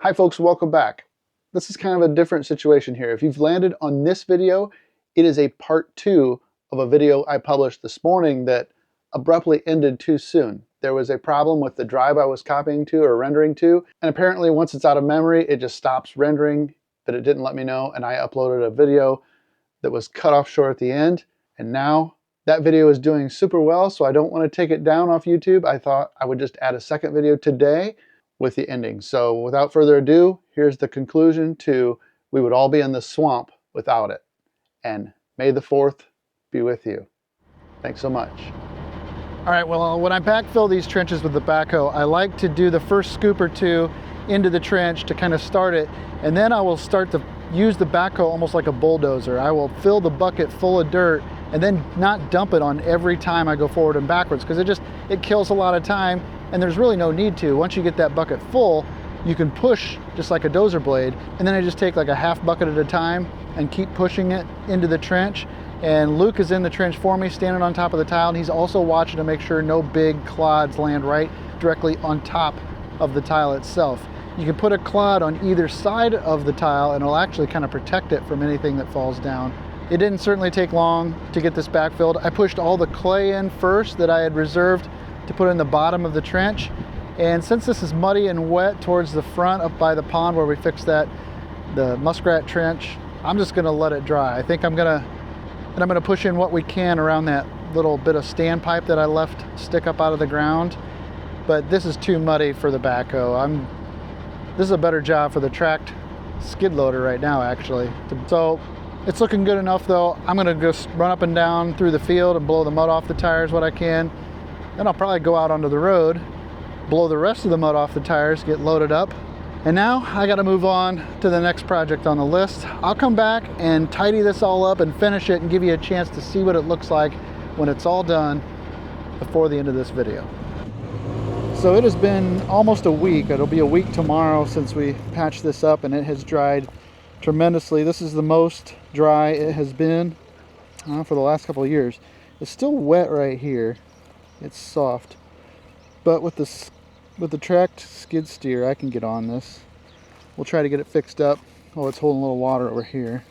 Hi folks, welcome back. This is kind of a different situation here. If you've landed on this video, it is a part 2 of a video I published this morning that abruptly ended too soon. There was a problem with the drive I was copying to or rendering to, and apparently once it's out of memory, it just stops rendering, but it didn't let me know, and I uploaded a video that was cut off short at the end, and now that video is doing super well, so I don't want to take it down off YouTube. I thought I would just add a second video today with the ending. So without further ado, here's the conclusion to we would all be in the swamp without it. And may the 4th be with you. Thanks so much. All right, well, when I backfill these trenches with the backhoe, I like to do the first scoop or two into the trench to kind of start it, and then I will start to use the backhoe almost like a bulldozer. I will fill the bucket full of dirt and then not dump it on every time I go forward and backwards, because it kills a lot of time, and there's really no need to. Once you get that bucket full, you can push just like a dozer blade, and then I just take like a half bucket at a time and keep pushing it into the trench. And Luke is in the trench for me, standing on top of the tile, and he's also watching to make sure no big clods land right directly on top of the tile itself. You can put a clod on either side of the tile and it'll actually kind of protect it from anything that falls down. It didn't certainly take long to get this backfilled. I pushed all the clay in first that I had reserved to put in the bottom of the trench. And since this is muddy and wet towards the front up by the pond where we fixed the muskrat trench, I'm just gonna let it dry. I think I'm gonna push in what we can around that little bit of standpipe that I left stick up out of the ground. But this is too muddy for the backhoe. This is a better job for the tracked skid loader right now, actually. So it's looking good enough though. I'm gonna just run up and down through the field and blow the mud off the tires what I can. Then I'll probably go out onto the road, blow the rest of the mud off the tires, get loaded up. And now I gotta move on to the next project on the list. I'll come back and tidy this all up and finish it and give you a chance to see what it looks like when it's all done before the end of this video. So it has been almost a week. It'll be a week tomorrow since we patched this up, and it has dried tremendously. This is the most dry it has been for the last couple of years. It's still wet right here. It's soft, but with the tracked skid steer, I can get on this. We'll try to get it fixed up. Oh, it's holding a little water over here.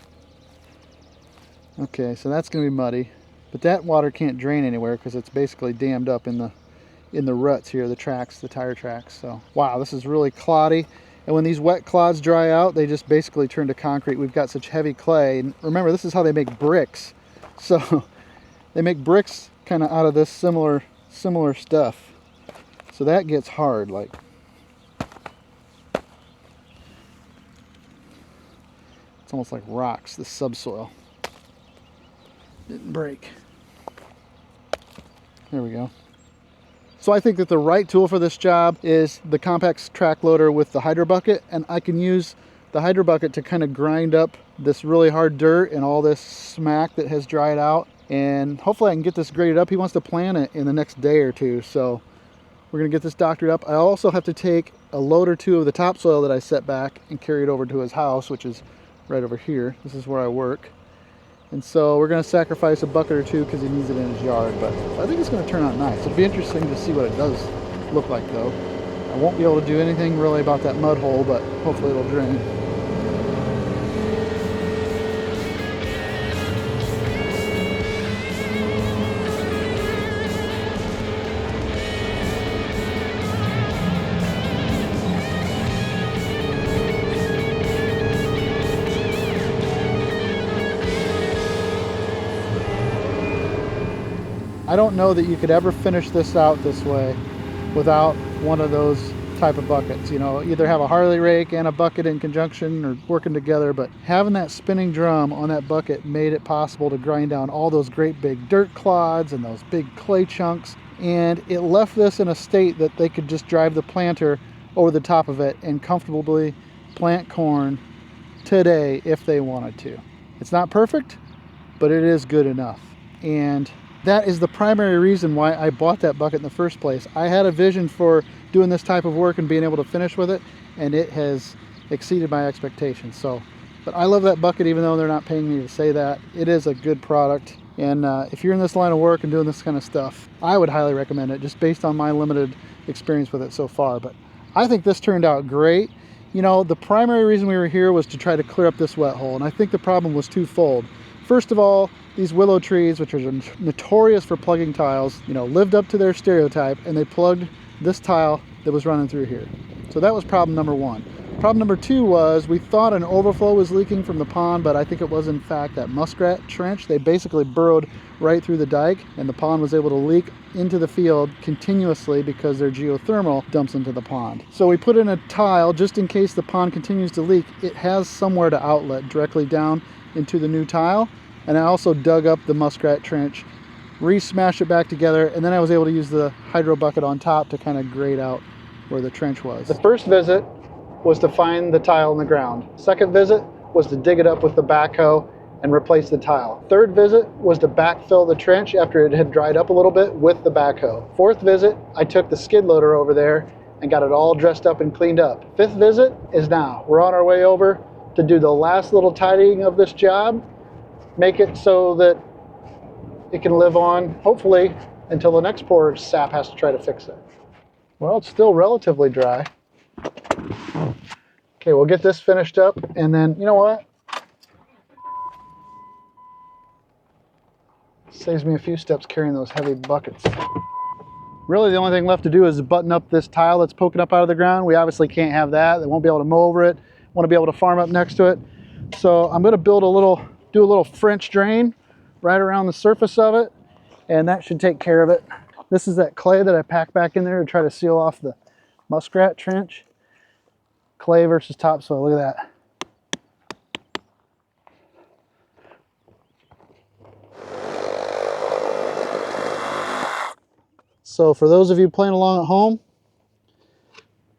Okay, so that's gonna be muddy, but that water can't drain anywhere because it's basically dammed up in the ruts here, the tire tracks. So wow, this is really cloddy. And when these wet clods dry out, they just basically turn to concrete. We've got such heavy clay, and remember, this is how they make bricks. So they make bricks kind of out of this similar stuff. So that gets hard, like. It's almost like rocks, the subsoil. Didn't break. There we go. So I think that the right tool for this job is the compact track loader with the hydro bucket, and I can use the hydro bucket to kind of grind up this really hard dirt and all this smack that has dried out, and hopefully I can get this graded up. He wants to plant it in the next day or two, so we're gonna get this doctored up. I also have to take a load or two of the topsoil that I set back and carry it over to his house, which is right over here. This is where I work. And so we're gonna sacrifice a bucket or two because he needs it in his yard, but I think it's gonna turn out nice. It'll be interesting to see what it does look like though. I won't be able to do anything really about that mud hole, but hopefully it'll drain. I don't know that you could ever finish this out this way without one of those type of buckets. You know, either have a Harley rake and a bucket in conjunction or working together, but having that spinning drum on that bucket made it possible to grind down all those great big dirt clods and those big clay chunks, and it left this in a state that they could just drive the planter over the top of it and comfortably plant corn today if they wanted to. It's not perfect, but it is good enough. And that is the primary reason why I bought that bucket in the first place. I had a vision for doing this type of work and being able to finish with it, and it has exceeded my expectations. So, but I love that bucket, even though they're not paying me to say that. It is a good product, and if you're in this line of work and doing this kind of stuff, I would highly recommend it, just based on my limited experience with it so far. But I think this turned out great, You know, the primary reason we were here was to try to clear up this wet hole, and I think the problem was twofold. First of all, these willow trees, which are notorious for plugging tiles, you know, lived up to their stereotype, and they plugged this tile that was running through here. So that was problem number one. Problem number two was we thought an overflow was leaking from the pond, but I think it was in fact that muskrat trench. They basically burrowed right through the dike, and the pond was able to leak into the field continuously because their geothermal dumps into the pond. So we put in a tile just in case the pond continues to leak. It has somewhere to outlet directly down into the new tile. And I also dug up the muskrat trench, re-smashed it back together, and then I was able to use the hydro bucket on top to kind of grade out where the trench was. The first visit was to find the tile in the ground. Second visit was to dig it up with the backhoe and replace the tile. Third visit was to backfill the trench after it had dried up a little bit with the backhoe. Fourth visit, I took the skid loader over there and got it all dressed up and cleaned up. Fifth visit is now. We're on our way over to do the last little tidying of this job, make it so that it can live on, hopefully, until the next pour sap has to try to fix it. Well, it's still relatively dry. Okay, we'll get this finished up, and then, you know what? Saves me a few steps carrying those heavy buckets. Really, the only thing left to do is button up this tile that's poking up out of the ground. We obviously can't have that. They won't be able to mow over it. Want to be able to farm up next to it. So I'm going to build do a little French drain right around the surface of it, and that should take care of it. This is that clay that I packed back in there to try to seal off the muskrat trench. Clay versus topsoil, look at that. So for those of you playing along at home,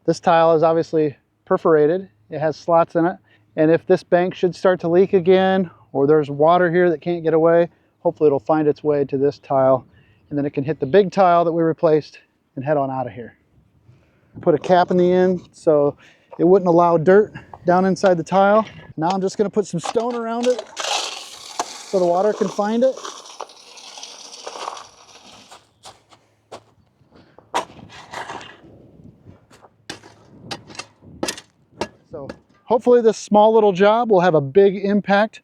this tile is obviously perforated. It has slots in it. And if this bank should start to leak again, or there's water here that can't get away, hopefully it'll find its way to this tile, and then it can hit the big tile that we replaced and head on out of here. Put a cap in the end so it wouldn't allow dirt down inside the tile. Now I'm just going to put some stone around it so the water can find it. So hopefully this small little job will have a big impact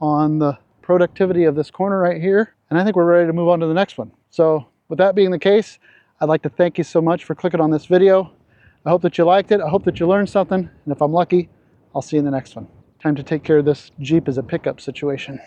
on the productivity of this corner right here. And I think we're ready to move on to the next one. So with that being the case, I'd like to thank you so much for clicking on this video. I hope that you liked it. I hope that you learned something. And if I'm lucky, I'll see you in the next one. Time to take care of this Jeep as a pickup situation.